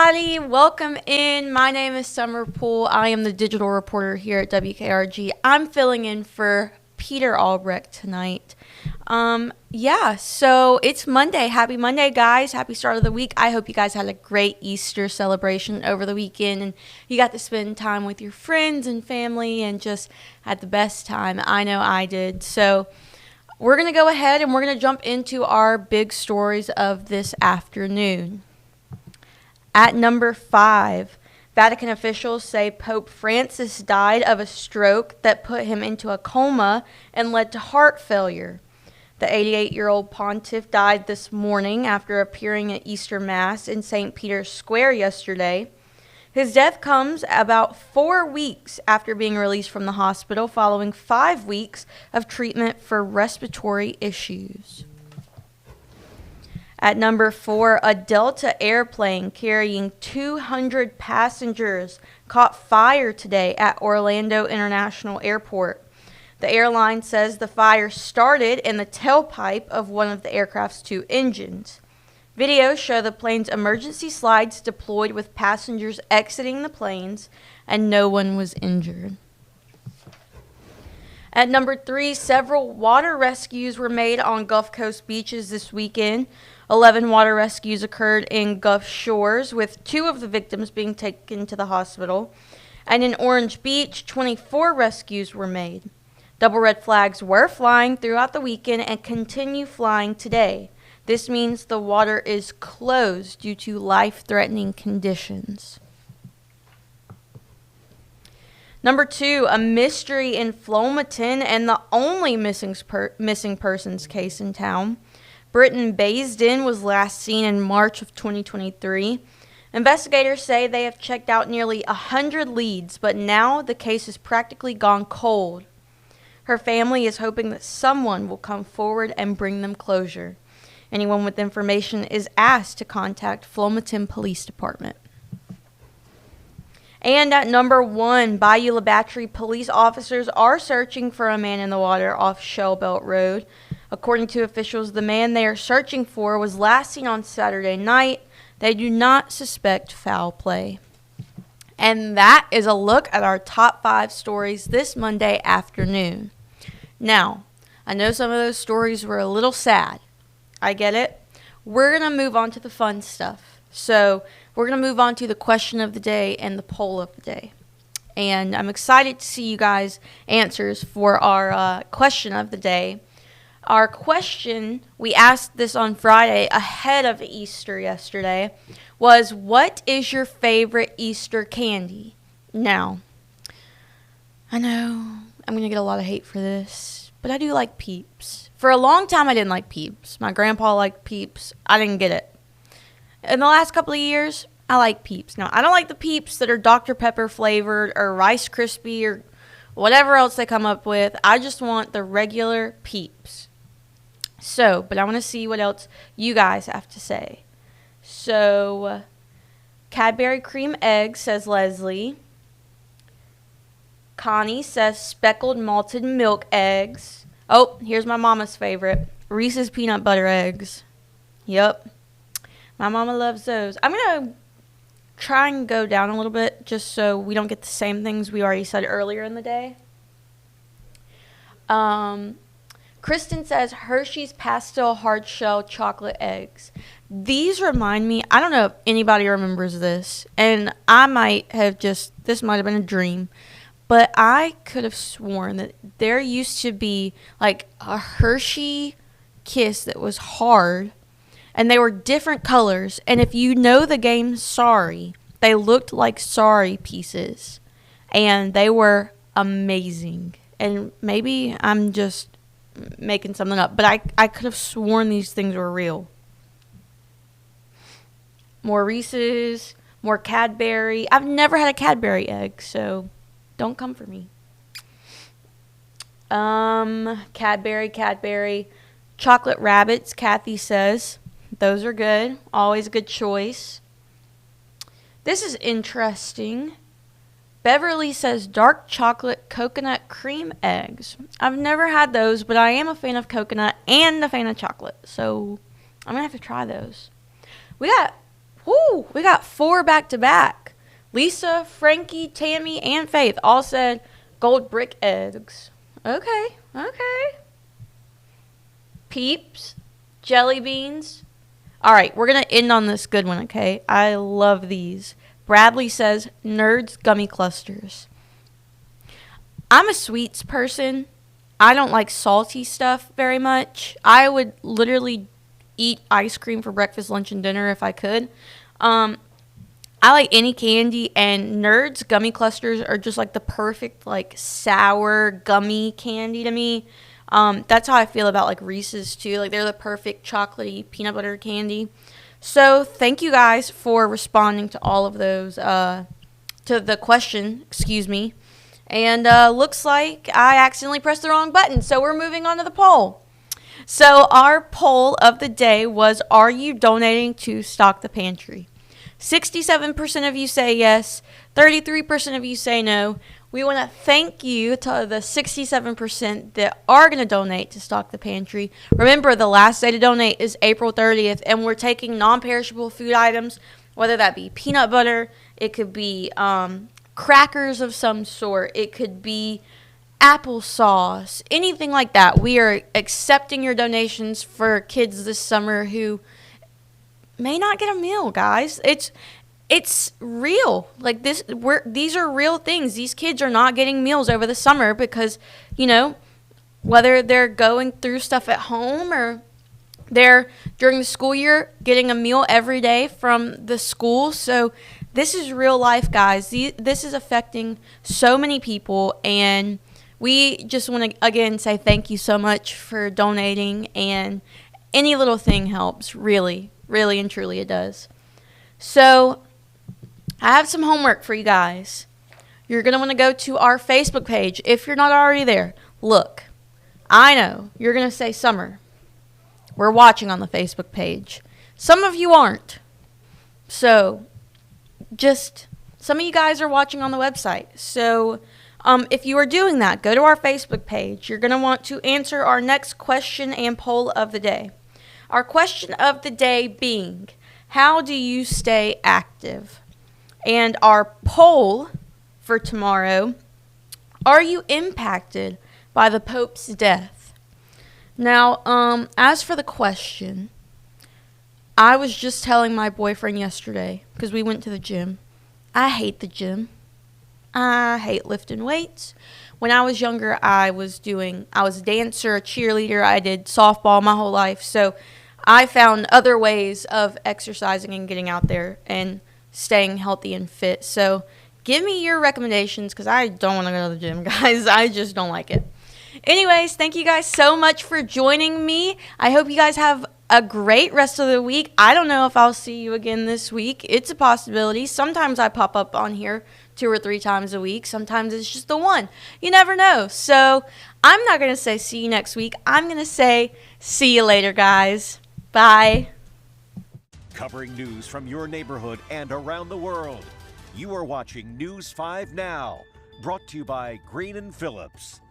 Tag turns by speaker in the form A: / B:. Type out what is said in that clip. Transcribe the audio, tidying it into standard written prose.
A: everybody. Welcome in. My name is Summer Poole. I am the digital reporter here at WKRG. I'm filling in for Peter Albrecht tonight. So it's Monday. Happy Monday, guys. Happy start of the week. I hope you guys had a great Easter celebration over the weekend and you got to spend time with your friends and family and just had the best time. I know I did. So we're going to go ahead and we're going to jump into our big stories of this afternoon. At number 5, Vatican officials say Pope Francis died of a stroke that put him into a coma and led to heart failure. The 88-year-old pontiff died this morning after appearing at Easter Mass in St. Peter's Square yesterday. His death comes about 4 weeks after being released from the hospital following 5 weeks of treatment for respiratory issues. At number 4, a Delta airplane carrying 200 passengers caught fire today at Orlando International Airport. The airline says the fire started in the tailpipe of one of the aircraft's 2 engines. Videos show the plane's emergency slides deployed with passengers exiting the planes, and no one was injured. At number 3, several water rescues were made on Gulf Coast beaches this weekend. 11 water rescues occurred in Gulf Shores, with 2 of the victims being taken to the hospital. And in Orange Beach, 24 rescues were made. Double red flags were flying throughout the weekend and continue flying today. This means the water is closed due to life-threatening conditions. Number 2, a mystery in Flomaton and the only missing persons case in town. Britton Baisden was last seen in March of 2023. Investigators say they have checked out nearly 100 leads, but now the case has practically gone cold. Her family is hoping that someone will come forward and bring them closure. Anyone with information is asked to contact Flomaton Police Department. And at number 1, Bayou La Batre Police officers are searching for a man in the water off Shell Belt Road. According to officials, the man they are searching for was last seen on Saturday night. They do not suspect foul play. And that is a look at our top 5 stories this Monday afternoon. Now, I know some of those stories were a little sad. I get it. We're going to move on to the fun stuff. So we're going to move on to the question of the day and the poll of the day. And I'm excited to see you guys' answers for our question of the day. Our question, we asked this on Friday ahead of Easter yesterday, was what is your favorite Easter candy? Now, I know I'm going to get a lot of hate for this, but I do like Peeps. For a long time, I didn't like Peeps. My grandpa liked Peeps. I didn't get it. In the last couple of years, I like Peeps. Now, I don't like the Peeps that are Dr. Pepper flavored or Rice Krispie or whatever else they come up with. I just want the regular Peeps. So, but I want to see what else you guys have to say. So, Cadbury cream eggs, says Leslie. Connie says speckled malted milk eggs. Oh, here's my mama's favorite. Reese's peanut butter eggs. Yep. My mama loves those. I'm going to try and go down a little bit just so we don't get the same things we already said earlier in the day. Kristen says Hershey's pastel hard shell chocolate eggs. These remind me, I don't know if anybody remembers this, and I might have this might have been a dream, but I could have sworn that there used to be like a Hershey Kiss that was hard, and they were different colors, and if you know the game Sorry, they looked like Sorry pieces, and they were amazing. And maybe I'm just making something up, but I could have sworn these things were real. More Reese's, more Cadbury. I've never had a Cadbury egg, so don't come for me. Cadbury. Chocolate rabbits, Kathy says. Those are good. Always a good choice. This is interesting. Beverly says dark chocolate coconut cream eggs. I've never had those, but I am a fan of coconut and a fan of chocolate. So I'm going to have to try those. We got Woo, we got 4 back-to-back. Lisa, Frankie, Tammy, and Faith all said gold brick eggs. Okay. Peeps, jelly beans. All right, we're going to end on this good one, okay? I love these. Bradley says Nerds gummy clusters. I'm a sweets person. I don't like salty stuff very much. I would literally eat ice cream for breakfast, lunch, and dinner if I could. I like any candy, and Nerds gummy clusters are just like the perfect like sour gummy candy to me. That's how I feel about like Reese's too. Like they're the perfect chocolatey peanut butter candy. So thank you guys for responding to all of those, to the question, excuse me. And looks like I accidentally pressed the wrong button, so we're moving on to the poll. So our poll of the day was, are you donating to Stock the Pantry? 67% of you say yes, 33% of you say no. We want to thank you to the 67% that are going to donate to Stock the Pantry. Remember, the last day to donate is April 30th, and we're taking non-perishable food items, whether that be peanut butter, it could be crackers of some sort, it could be applesauce, anything like that. We are accepting your donations for kids this summer who may not get a meal, guys. It's real. Like these are real things. These kids are not getting meals over the summer because, whether they're going through stuff at home or they're during the school year getting a meal every day from the school. So this is real life, guys. This is affecting so many people, and we just want to again say thank you so much for donating, and any little thing helps, really and truly it does. So I have some homework for you guys. You're going to want to go to our Facebook page if you're not already there. Look, I know you're going to say, Summer, we're watching on the Facebook page. Some of you aren't. So just some of you guys are watching on the website. So if you are doing that, go to our Facebook page. You're going to want to answer our next question and poll of the day. Our question of the day being, how do you stay active? And our poll for tomorrow, are you impacted by the Pope's death? Now, as for the question, I was just telling my boyfriend yesterday, because we went to the gym. I hate the gym. I hate lifting weights. When I was younger, I was a dancer, a cheerleader. I did softball my whole life. So I found other ways of exercising and getting out there and staying healthy and fit. So give me your recommendations, because I don't want to go to the gym, guys. I just don't like it. Anyways, thank you guys so much for joining me. I hope you guys have a great rest of the week. I don't know if I'll see you again this week. It's a possibility. Sometimes I pop up on here 2 or 3 times a week. Sometimes it's just the one. You never know. So I'm not going to say see you next week. I'm going to say see you later, guys. Bye.
B: Covering news from your neighborhood and around the world. You are watching News 5 Now, brought to you by Green & Phillips.